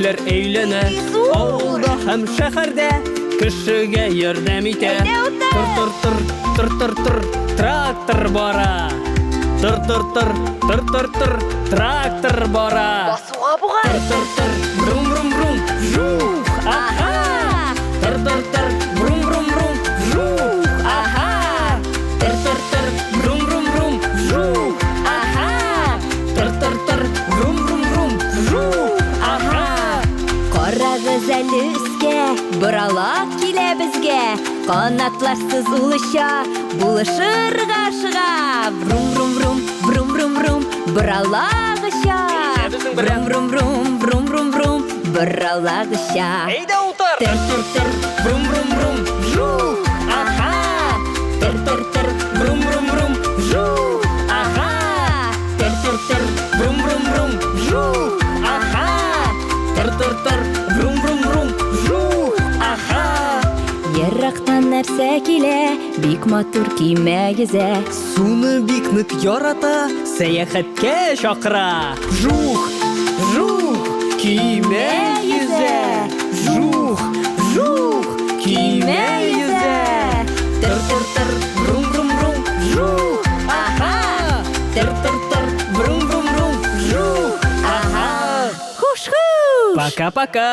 эшләр әйләнә. Авылда һәм шәһәрдә кешегә ярдәм итә. Тыр, трактор бара. Тыр, трактор бара. Басуга бугай. Тыр, брум, жух, аха. Тыр, брум, жух, аха. Тыр, брум, жух, аха. Тыр, брум, жух, аха. Карагыз әле өскә, борала килә безгә. Канатларсыз улыша, булышырга шыга. Брум, боралагыша. Брум, боралагыша. Әйдә утыр. Тыр, брум, жух, аха. Тыр, брум, жух, аха. Тыр, брум, жух, аха. Тыр, брум, жух, аха. Ерактан нәрсә килә, бик матур кимә йөзә. Суны бик нык ярата, сәяхәткә чакыра. Жух, кимә йөзә. Жух, кимә йөзә. Тыр, брум, жух, аха. Тыр, брум, жух, аха. Хуш-хуш! Пока-пока.